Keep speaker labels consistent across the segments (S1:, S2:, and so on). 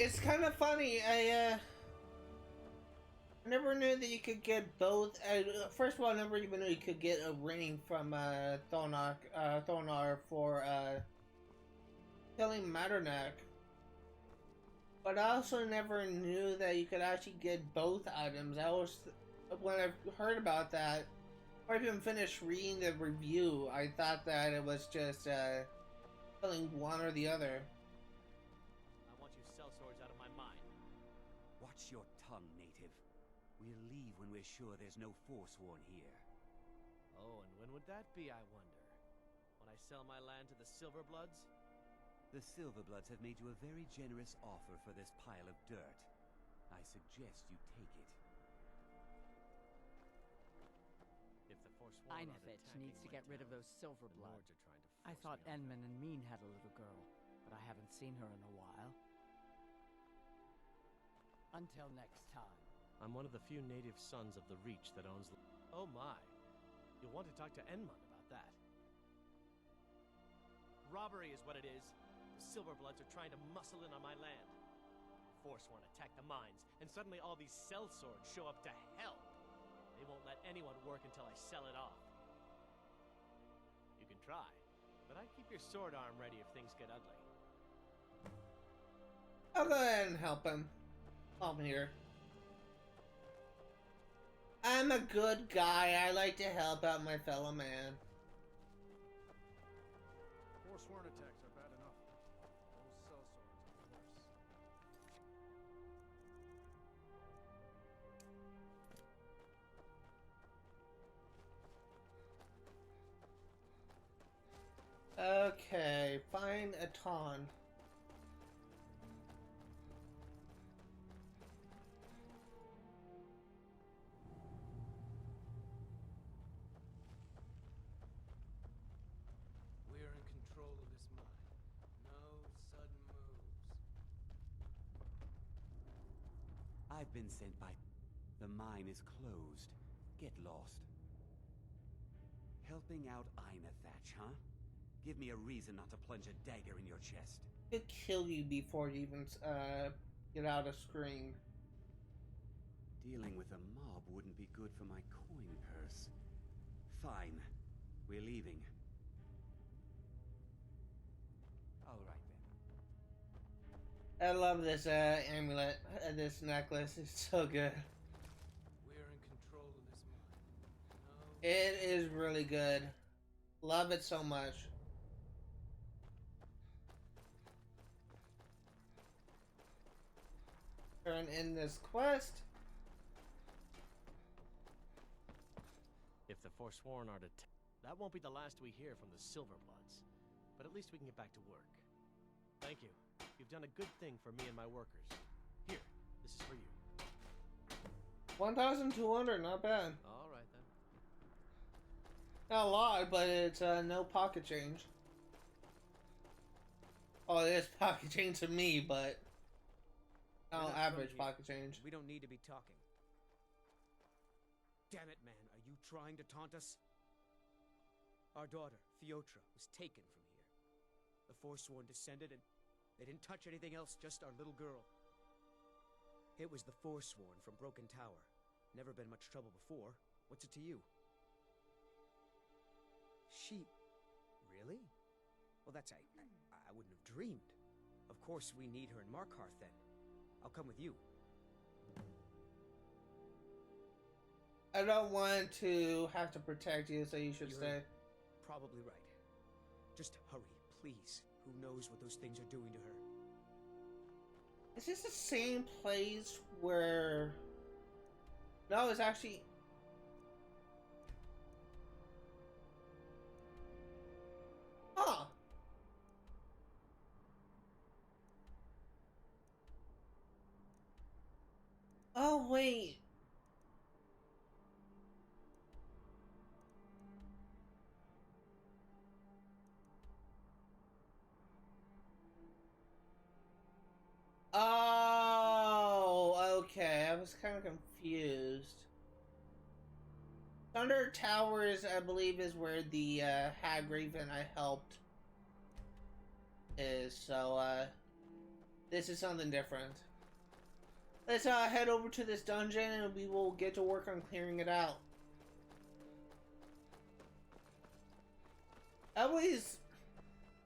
S1: It's kind of funny. I never knew that you could get both. First of all, I never even knew you could get a ring from Thonar for killing Matterneck. But I also never knew that you could actually get both items. When I heard about that, or even finished reading the review, I thought that it was just killing one or the other.
S2: I want you sellswords out of my mind.
S3: Watch your tongue, native. We'll leave when we're sure there's no Forsworn here.
S2: Oh, and when would that be, I wonder? When I sell my land to the Silverbloods?
S3: The Silverbloods have made you a very generous offer for this pile of dirt. I suggest you take it.
S2: If the Forsworn
S4: Ainethach needs to get rid of those Silverbloods. I thought Enman and Mean had a little girl, but I haven't seen her in a while. Until next time.
S2: I'm one of the few native sons of the Reach that owns... Oh my. You'll want to talk to Enman about that. Robbery is what it is. The Silverbloods are trying to muscle in on my land. The Forsworn attack the mines, and suddenly all these sellswords show up to help. They won't let anyone work until I sell it off. You can try, but I'd keep your sword arm ready if things get ugly.
S1: I'll go ahead and help him. I'm here. I'm a good guy. I like to help out my fellow man.
S5: Forsworn attacks are bad enough. Those sellswords are worse.
S1: Okay, find a ton.
S5: We're in control of this mine. No sudden moves.
S3: I've been sent by... The mine is closed. Get lost. Helping out Ainethach, huh? Give me a reason not to plunge a dagger in your chest.
S1: He'll kill you before you even get out a scream.
S3: Dealing with a mob wouldn't be good for my coin purse. Fine. We're leaving. All right then.
S1: I love this amulet, this necklace. It's so good.
S5: We're in control of this mine. No.
S1: It is really good. Love it so much. Turn in this quest.
S2: If the Forsworn are to... That won't be the last we hear from the Silverbloods. But at least we can get back to work. Thank you. You've done a good thing for me and my workers. Here, this is for you.
S1: 1,200, not bad.
S2: All right, then.
S1: Not a lot, but it's no pocket change. Oh, it is pocket change to me, but no average pocket change.
S6: We don't need to be talking. Damn it, man. Are you trying to taunt us? Our daughter, Fiotra, was taken from here. The Forsworn descended and they didn't touch anything else, just our little girl. It was the Forsworn from Broken Tower. Never been much trouble before. What's it to you? She... Really? Well, that's... I wouldn't have dreamed. Of course we need her in Markarth then. I'll come with you.
S1: I don't want to have to protect you, so you should stay.
S6: Probably right. Just hurry, please. Who knows what those things are doing to her?
S1: Is this the same place where... No, it's actually... Huh. Oh, wait. Oh, okay. I was kind of confused. Thunder Towers, I believe, is where the Hag Raven I helped is. So, This is something different. Let's head over to this dungeon and we will get to work on clearing it out. Always,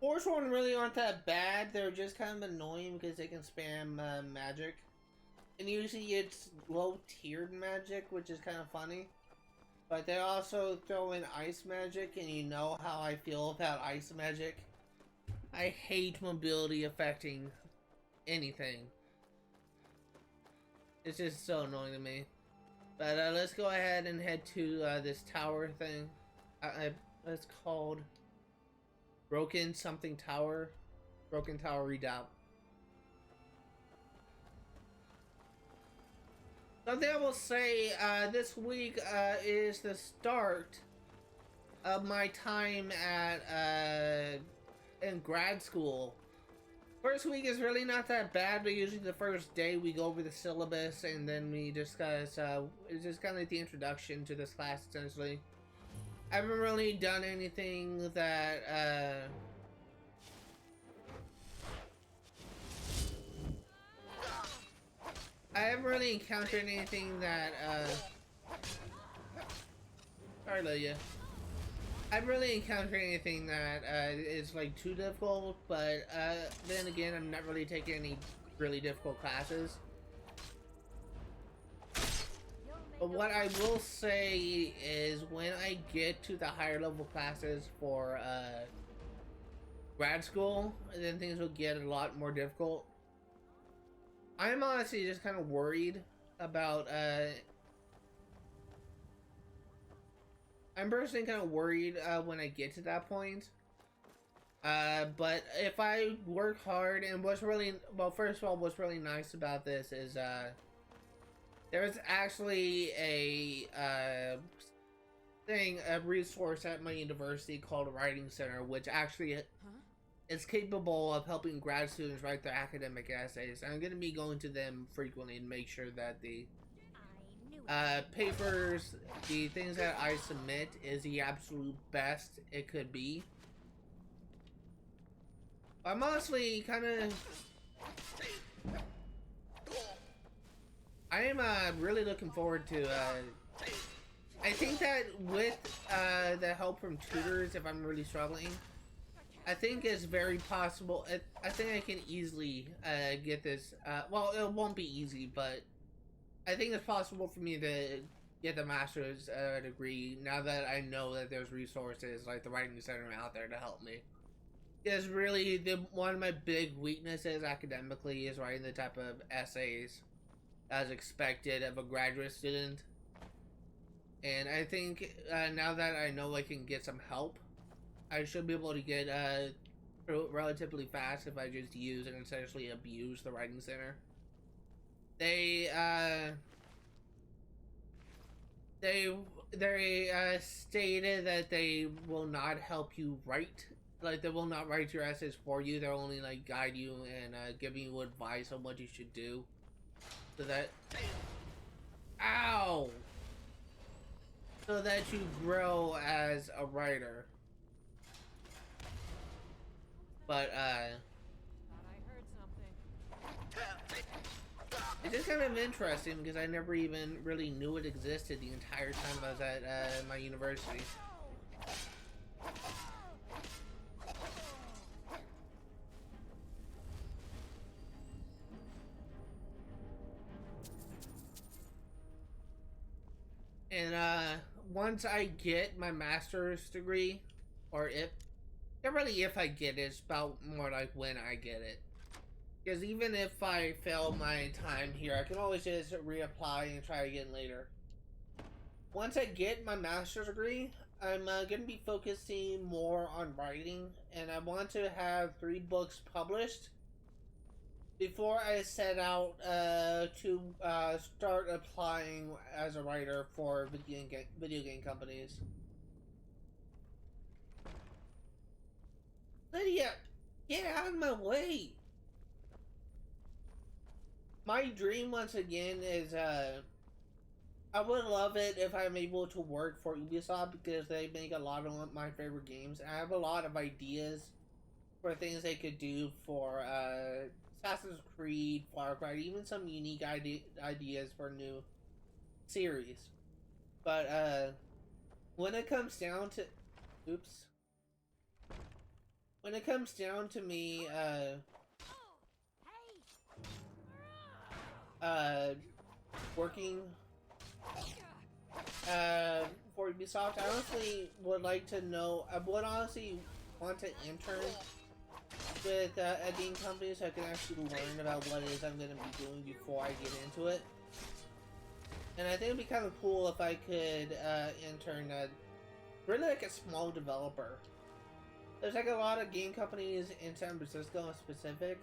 S1: Forsworn really aren't that bad. They're just kind of annoying because they can spam magic. And usually it's low-tiered magic, which is kind of funny. But they also throw in ice magic, and you know how I feel about ice magic. I hate mobility affecting anything. It's just so annoying to me. But let's go ahead and head to this tower thing. It's called Broken something Tower. Broken Tower Redoubt. Something I will say, this week is the start of my time at in grad school. First week is really not that bad, but usually the first day we go over the syllabus and then we discuss, it's just kind of like the introduction to this class essentially. I haven't really done anything that, I haven't really encountered anything that, sorry, Lydia. I haven't really encountered anything that, is, like, too difficult, but, then again, I'm not really taking any really difficult classes. But what I will say is when I get to the higher level classes for, grad school, then things will get a lot more difficult. I'm honestly just kind of worried about, I'm personally kind of worried, when I get to that point. But if I work hard, and what's really, well, first of all, what's really nice about this is, there's actually a resource at my university called a Writing Center, which actually is capable of helping grad students write their academic essays. I'm going to be going to them frequently and make sure that the papers, the things that I submit is the absolute best it could be. I'm honestly kind of... I am really looking forward to... I think that with the help from tutors, if I'm really struggling, I think it's very possible. I think I can easily get this. Well, it won't be easy, but I think it's possible for me to get the master's degree now that I know that there's resources like the Writing Center out there to help me. Because really, one of my big weaknesses academically is writing the type of essays as expected of a graduate student. And I think now that I know I can get some help, I should be able to get through it relatively fast if I just use and essentially abuse the Writing Center. They stated that they will not help you write. Like, they will not write your essays for you. They'll only, like, guide you and give you advice on what you should do. So that... Ow! So that you grow as a writer. But,
S7: Thought I heard something.
S1: it's just kind of interesting because I never even really knew it existed the entire time I was at my university. And once I get my master's degree, or not really if I get it, it's about more like when I get it. Because even if I fail my time here, I can always just reapply and try again later. Once I get my master's degree, I'm going to be focusing more on writing, and I want to have 3 books published before I set out to start applying as a writer for video game companies. Lydia, get out of my way! My dream, once again, is, I would love it if I'm able to work for Ubisoft because they make a lot of my favorite games. I have a lot of ideas for things they could do for, Assassin's Creed, Far Cry, even some unique ideas for new series. But when it comes down to, oops, when it comes down to me, working, for Ubisoft, I honestly would like to know, I would honestly want to intern with a game company so I can actually learn about what it is I'm going to be doing before I get into it. And I think it'd be kind of cool if I could intern really like a small developer. There's like a lot of game companies in San Francisco in specific.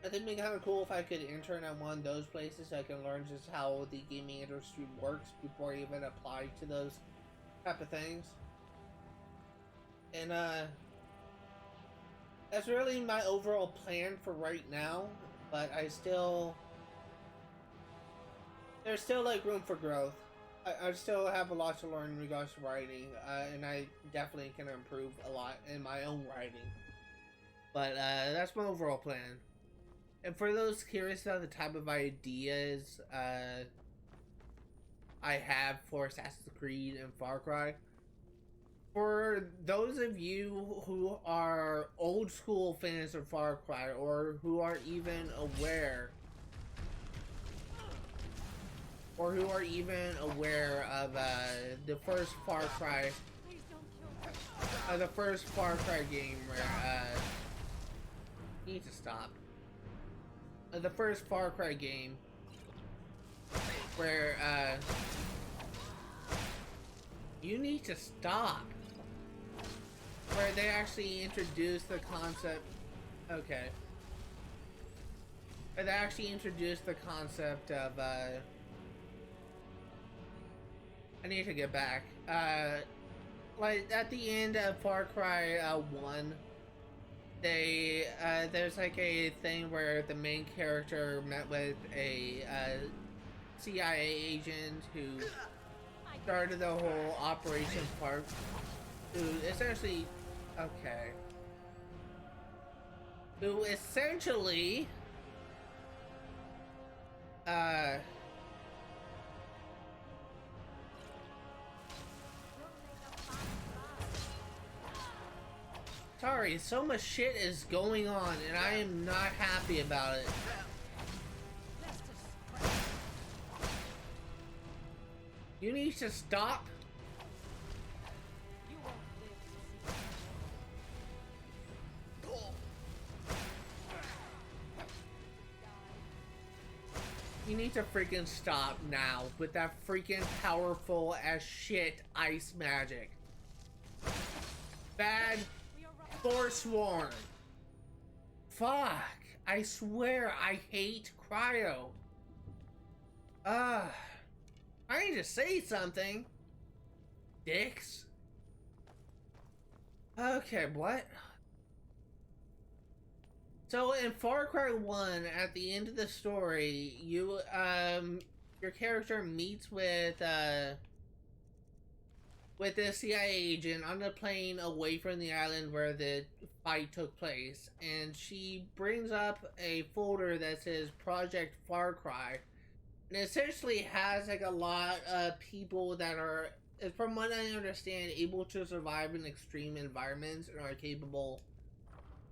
S1: I think it'd be kind of cool if I could intern at one of those places so I can learn just how the gaming industry works before I even apply to those type of things. And that's really my overall plan for right now, but there's still like room for growth. I still have a lot to learn in regards to writing, and I definitely can improve a lot in my own writing. But that's my overall plan. And for those curious about the type of ideas I have for Assassin's Creed and Far Cry, for those of you who are old school fans of Far Cry, or who are even aware of the first Far Cry, game where you need to stop. The first Far Cry game where you need to stop. Where they actually introduced the concept. Okay. Where they actually introduced the concept of I need to get back. Like at the end of Far Cry 1, there's like a thing where the main character met with a CIA agent who started the whole Operation Park. Who essentially, sorry, so much shit is going on and I am not happy about it. You need to stop. You need to freaking stop now with that freaking powerful as shit ice magic. Bad Forsworn. Fuck. I swear I hate cryo. I need to say something. Dicks. Okay, what? So in Far Cry 1, at the end of the story, you your character meets with the CIA agent on the plane away from the island where the fight took place, and she brings up a folder that says Project Far Cry, and essentially has like a lot of people that are, from what I understand, able to survive in extreme environments and are capable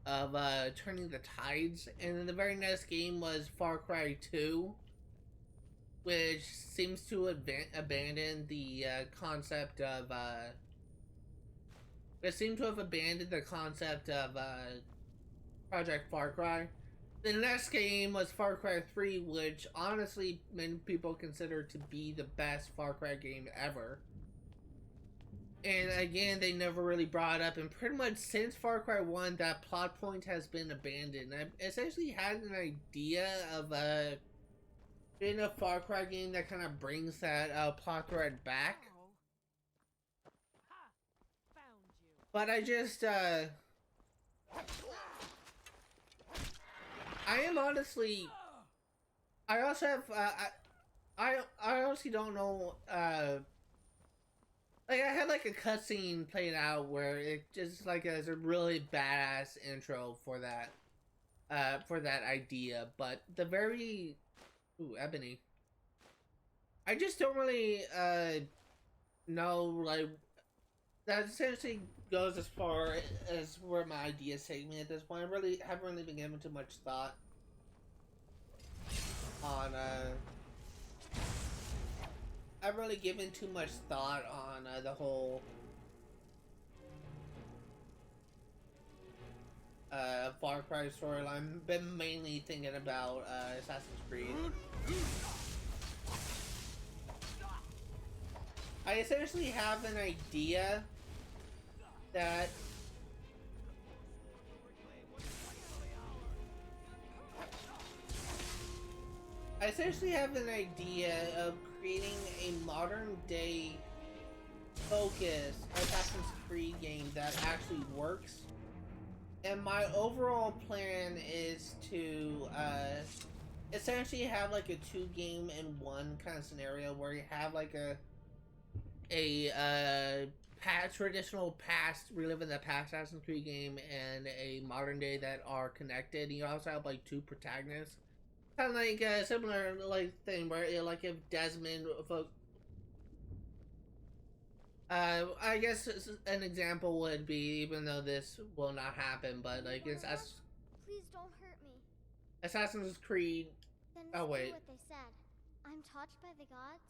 S1: of turning the tides. And then the very next game was Far Cry 2, which seems to abandon the concept of Project Far Cry. The next game was Far Cry 3, which honestly many people consider to be the best Far Cry game ever. And again, they never really brought it up, and pretty much since Far Cry 1, that plot point has been abandoned. I essentially had an idea of doing a Far Cry game that kind of brings that plot thread back. But I just, I am honestly, I also have, I honestly don't know, like, I had, like, a cutscene played out where it just, like, is a really badass intro for that. for that idea, but the very ebony. I just don't really know, like, that essentially goes as far as where my ideas take me at this point. I really haven't really been given too much thought on I've really given too much thought on the whole Far Cry storyline. Been mainly thinking about Assassin's Creed. I essentially have an idea that I essentially have an idea of creating a modern day focused Assassin's Creed game that actually works. And my overall plan is to essentially have like a 2 game in 1 kind of scenario where you have like a traditional past, reliving the past Assassin's Creed game and a modern day that are connected. You also have like 2 protagonists. Kind of like a similar like thing where like if Desmond, I guess an example would be, even though this will not happen, but like it's
S8: Please don't hurt me.
S1: Assassin's Creed.
S8: Then
S1: Oh wait.
S8: what they said. I'm touched by the gods.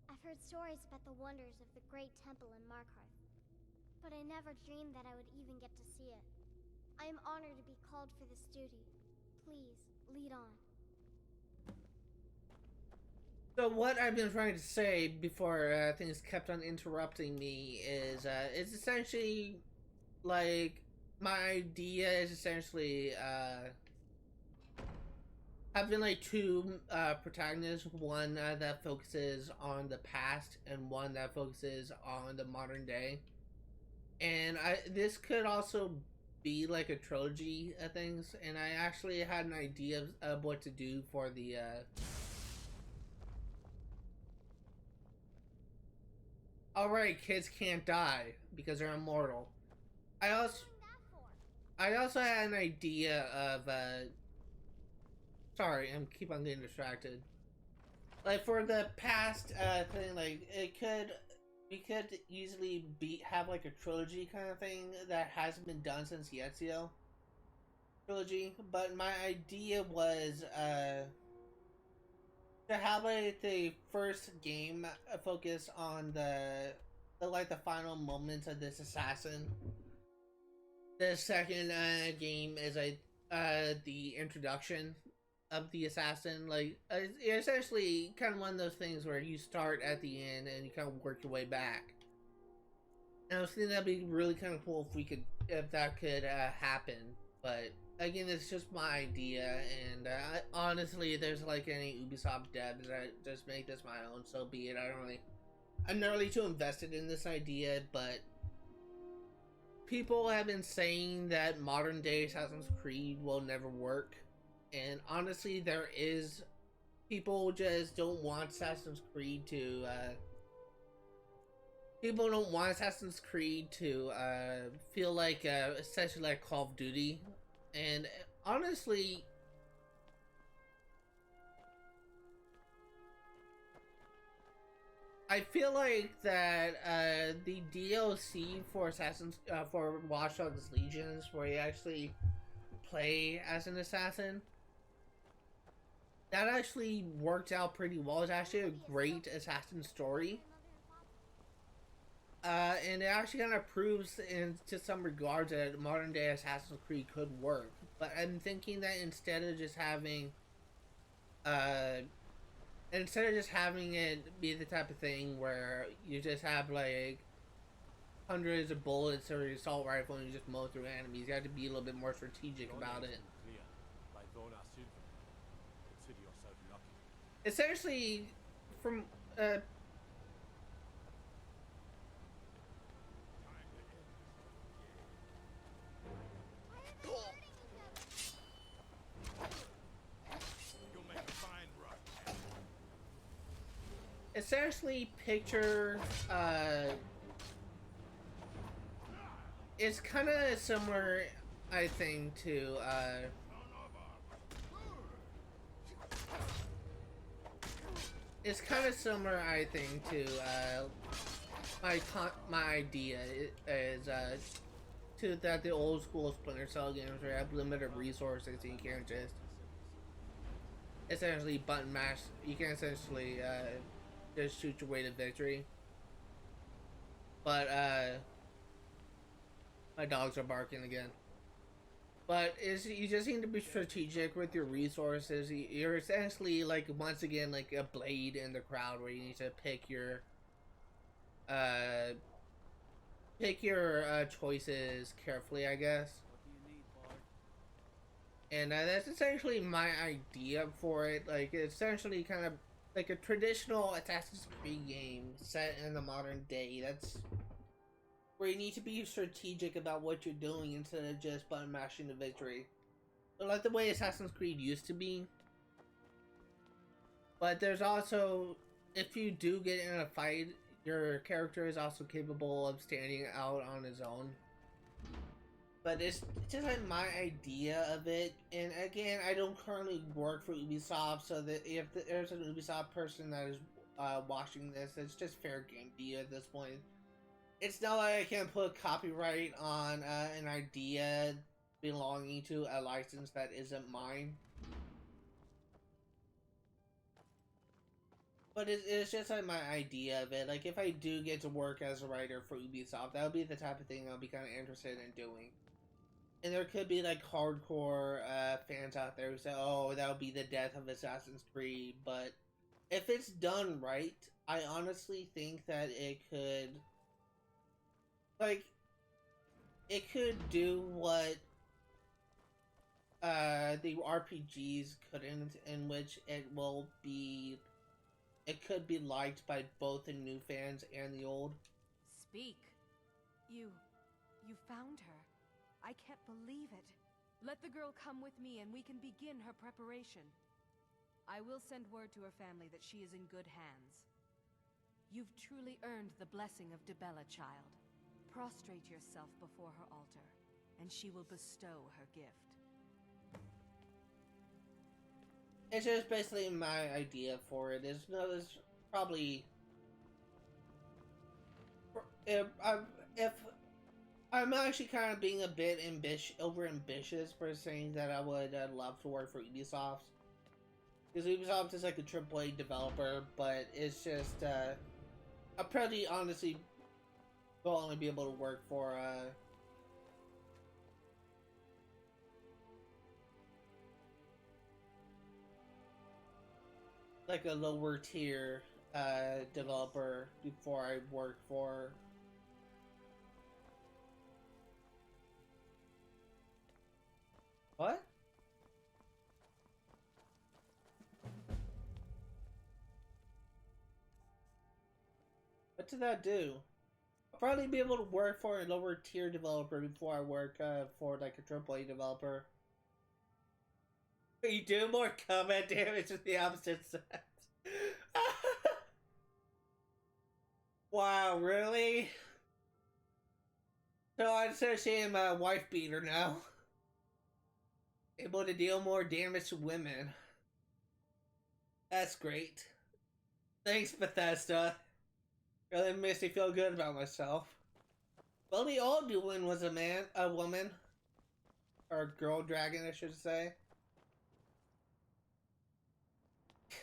S8: I've heard stories about the wonders of the great temple in Markarth, but I never dreamed that I would even get to see it. I am honored to be called for this duty. Please, lead on.
S1: So what I've been trying to say before things kept on interrupting me is it's essentially like my idea is essentially having like 2 protagonists, one that focuses on the past and one that focuses on the modern day. And this could also be like a trilogy of things, and I actually had an idea of what to do for the alright, kids can't die because they're immortal. I also had an idea of sorry, I'm keep on getting distracted. Like for the past thing, like we could easily have like a trilogy kind of thing that hasn't been done since the Ezio trilogy. But my idea was to have like the first game focus on the final moments of this assassin. The second game is the introduction of the assassin. Like essentially kind of one of those things where you start at the end and you kind of work your way back. And I was thinking that'd be really kind of cool if that could happen. But again, it's just my idea, and honestly, if there's like any Ubisoft devs that just make this my own, so be it. I'm not really too invested in this idea, but people have been saying that modern day Assassin's Creed will never work, and honestly, people just don't want Assassin's Creed to people don't want Assassin's Creed to feel like essentially like Call of Duty. And honestly, I feel like that the DLC for for Watch Dogs Legions, where you actually play as an assassin, that actually worked out pretty well. It's actually a great assassin story. And it actually kind of proves to some regards that modern day Assassin's Creed could work. But I'm thinking that instead of just having it be the type of thing where you just have like hundreds of bullets or your assault rifle and you just mow through enemies, you have to be a little bit more strategic about it. Essentially, from essentially picture it's kind of similar I think, to it's kind of similar, I think, to my idea is to that the old school Splinter Cell games where you have limited resources and you can't just essentially button mash. You can essentially just shoot your way to victory. But my dogs are barking again. But you just need to be strategic with your resources. You're essentially like, once again, like a blade in the crowd where you need to pick your choices carefully, I guess. And that's essentially my idea for it. Like, it's essentially kind of like a traditional Assassin's Creed game set in the modern day. That's where you need to be strategic about what you're doing instead of just button mashing the victory. So like the way Assassin's Creed used to be. But there's also, if you do get in a fight, your character is also capable of standing out on his own. But it's just like my idea of it. And again, I don't currently work for Ubisoft, so that if there's an Ubisoft person that is watching this, it's just fair game to you at this point. It's not like I can put copyright on an idea belonging to a license that isn't mine. But it's just like my idea of it. Like, if I do get to work as a writer for Ubisoft, that would be the type of thing I'll be kind of interested in doing. And there could be like hardcore fans out there who say, oh, that would be the death of Assassin's Creed. But if it's done right, I honestly think that it could... like, it could do what the RPGs couldn't, in which it could be liked by both the new fans and the old.
S7: Speak. You found her. I can't believe it. Let the girl come with me and we can begin her preparation. I will send word to her family that she is in good hands. You've truly earned the blessing of Dibella, child. Prostrate yourself before her altar, and she will bestow her gift.
S1: It's just basically my idea for it. It's probably... if I'm actually kind of being a bit over ambitious for saying that I would love to work for Ubisoft. Because Ubisoft is like a AAA developer, but it's just... I probably honestly will only be able to work for like a lower tier developer before I work for what? What did that do? I'll probably be able to work for a lower tier developer before I work for like a AAA developer. You do more combat damage with the opposite sex. Wow, really? So I'm associating my wife beater now. Able to deal more damage to women. That's great. Thanks, Bethesda. Really makes me feel good about myself. Well, the old one was a woman. Or a girl dragon, I should say.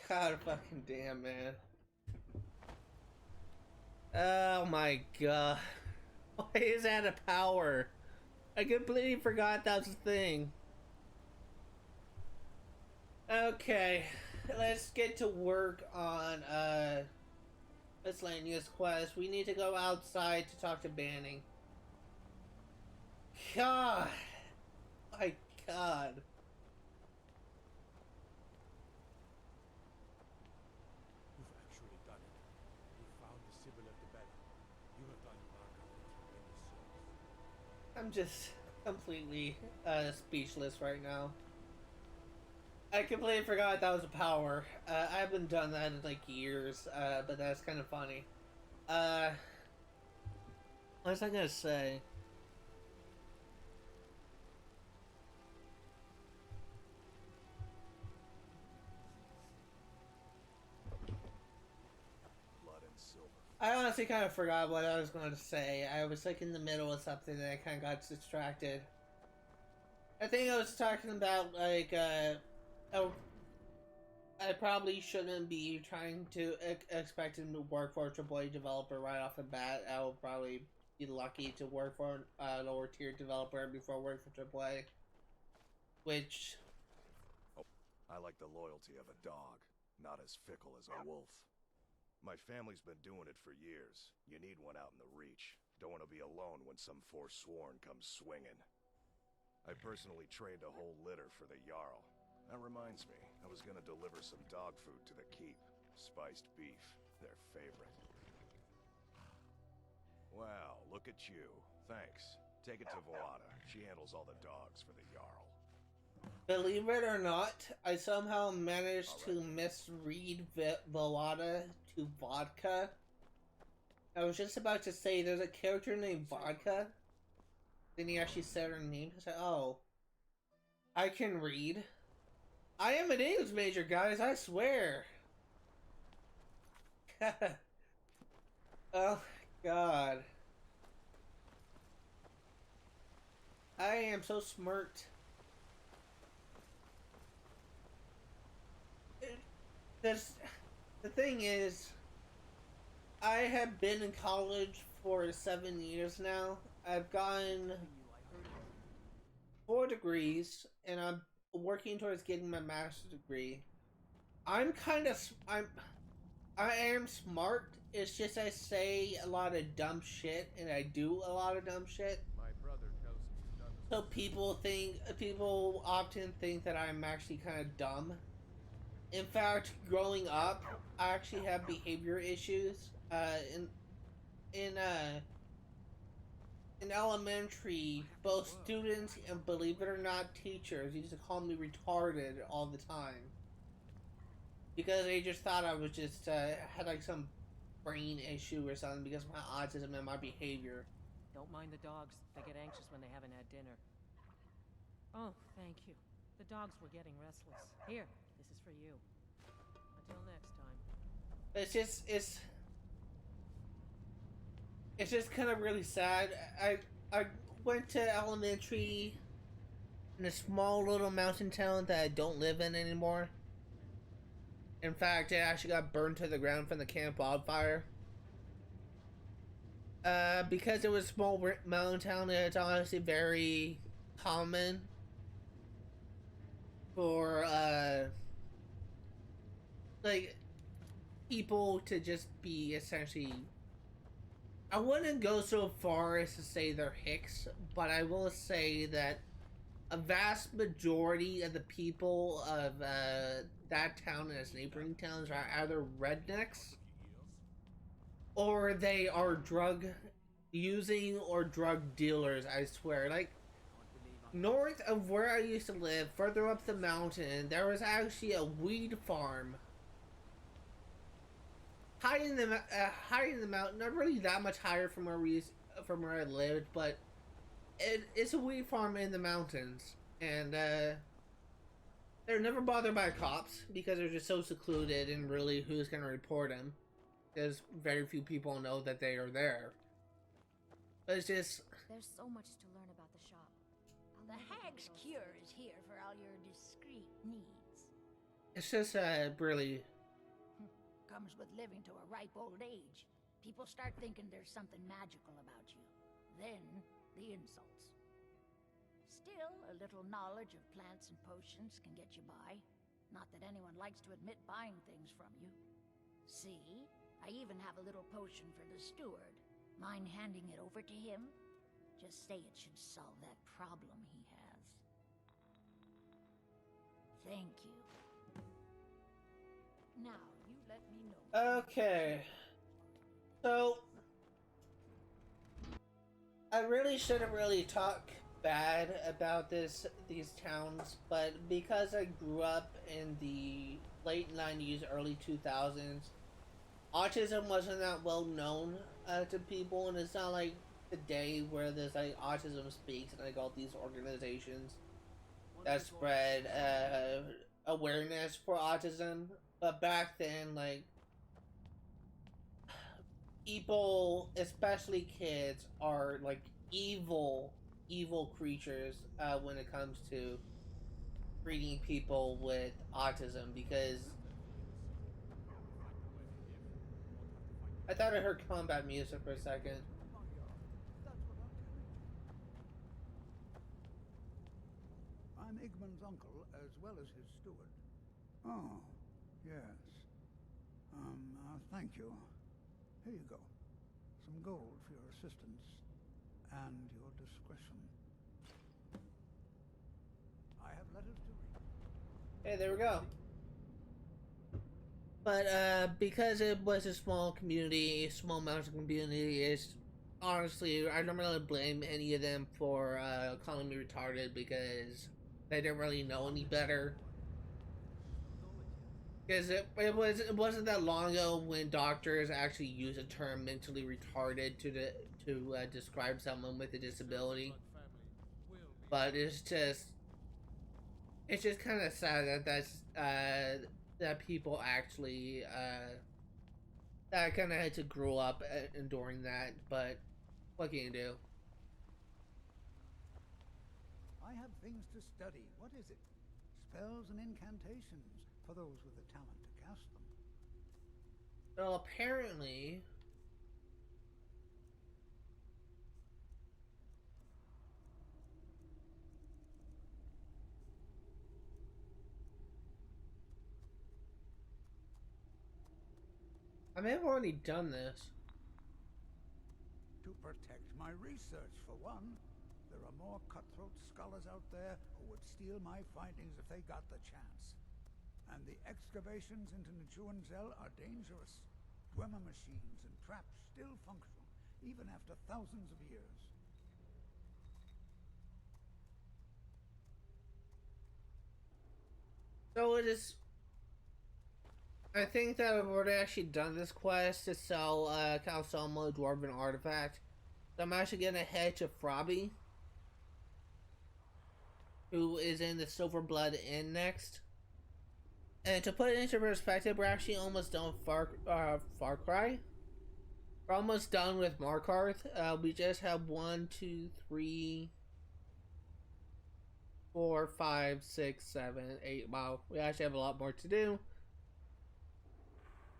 S1: God fucking damn, man. Oh my god. Why is that a power? I completely forgot that was a thing. Okay. Let's get to work on miscellaneous quest. We need to go outside to talk to Banning. God. My god.
S5: You've actually done it. You found the Sibyl of Dibella. You have done Markarth a tremendous service.
S1: I'm just completely speechless right now. I completely forgot that was a power. I haven't done that in like years, but that's kind of funny. What was I gonna say? I honestly kind of forgot what I was going to say. I was like in the middle of something and I kind of got distracted. I think I was talking about like, oh, I probably shouldn't be trying to expect him to work for a AAA developer right off the bat. I will probably be lucky to work for a lower tier developer before I work for AAA. Which...
S9: Oh, I like the loyalty of a dog, not as fickle as a wolf. My family's been doing it for years. You need one out in the Reach. Don't want to be alone when some Forsworn comes swinging. I personally trained a whole litter for the Jarl. That reminds me, I was gonna deliver some dog food to the keep. Spiced beef, their favorite. Wow, look at you. Thanks. Take it to Bothela. She handles all the dogs for the Jarl.
S1: Believe it or not, I somehow managed to misread Bothela to vodka. I was just about to say there's a character named Vodka. Then he actually said her name. I said, oh, I can read. I am an English major, guys, I swear. Oh, God. I am so smart. The thing is, I have been in college for 7 years now. I've gotten 4 degrees, and I'm working towards getting my master's degree. I am smart. It's just I say a lot of dumb shit, and I do a lot of dumb shit.
S5: My brother tells me
S1: So people often think that I'm actually kind of dumb. In fact, growing up, I actually have behavior issues. In elementary, both students and, believe it or not, teachers used to call me retarded all the time because they just thought I was just had like some brain issue or something because of my autism and my behavior.
S4: Don't mind the dogs. They get anxious when they haven't had dinner. Oh, thank you. The dogs were getting restless. Here, this is for you. Until next time.
S1: It's just kind of really sad. I went to elementary in a small little mountain town that I don't live in anymore. In fact, it actually got burned to the ground from the camp wildfire. Because it was a small mountain town, it's honestly very common for, like, people to just be essentially... I wouldn't go so far as to say they're hicks, but I will say that a vast majority of the people of that town and its neighboring towns are either rednecks or they are drug using or drug dealers, I swear. Like, north of where I used to live, further up the mountain, there was actually a weed farm. High in the mountain, not really that much higher from where I lived, but it's a weed farm in the mountains, and they're never bothered by cops because they're just so secluded, and really, who's gonna report them? Because very few people know that they are there. But it's just...
S10: There's so much to learn about the shop. The Hag's Cure is here for all your discreet needs.
S1: It's just really...
S10: Comes with living to a ripe old age. People start thinking there's something magical about you. Then, the insults. Still, a little knowledge of plants and potions can get you by. Not that anyone likes to admit buying things from you. See? I even have a little potion for the steward. Mind handing it over to him? Just say it should solve that problem he has. Thank you. Now, you let me know.
S1: Okay. So... I really shouldn't really talk bad about these towns, but because I grew up in the late 90s, early 2000s, autism wasn't that well known to people, and it's not like today where there's like Autism Speaks and like all these organizations that spread awareness for autism. But back then, like, people, especially kids, are like evil creatures when it comes to treating people with autism, because I thought I heard combat music for a second.
S11: I'm Igmund's uncle, as well as his steward. Oh, yes. Thank you. Here you go. Some gold for your assistance, and your discretion. I have letters to read.
S1: Hey, there we go. But because it was a small community, small mountain community, is honestly, I don't really blame any of them for calling me retarded, because they didn't really know any better. Because it wasn't that long ago when doctors actually used the term mentally retarded to describe someone with a disability. But it's just kind of sad that people actually that kind of had to grow up enduring that. But what can you do?
S11: I have things to study. What is it? Spells and incantations for those with the talent to cast them.
S1: So apparently, I may have already done this.
S11: To protect my research, for one. There are more cutthroat scholars out there who would steal my findings if they got the chance. And the excavations into Nichuanzel are dangerous. Dwemer machines and traps still function, even after thousands of years.
S1: So it is. I think that I've already actually done this quest to sell Calsomo Dwarven Artifact. So I'm actually gonna head to Frobby, who is in the Silver Blood Inn next. And to put it into perspective, we're actually almost done with Far Cry. We're almost done with Markarth. We just have 1, 2, 3, 4, 5, 6, 7, 8. Wow, we actually have a lot more to do.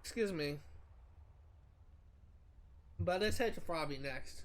S1: Excuse me. But let's head to Frobby next.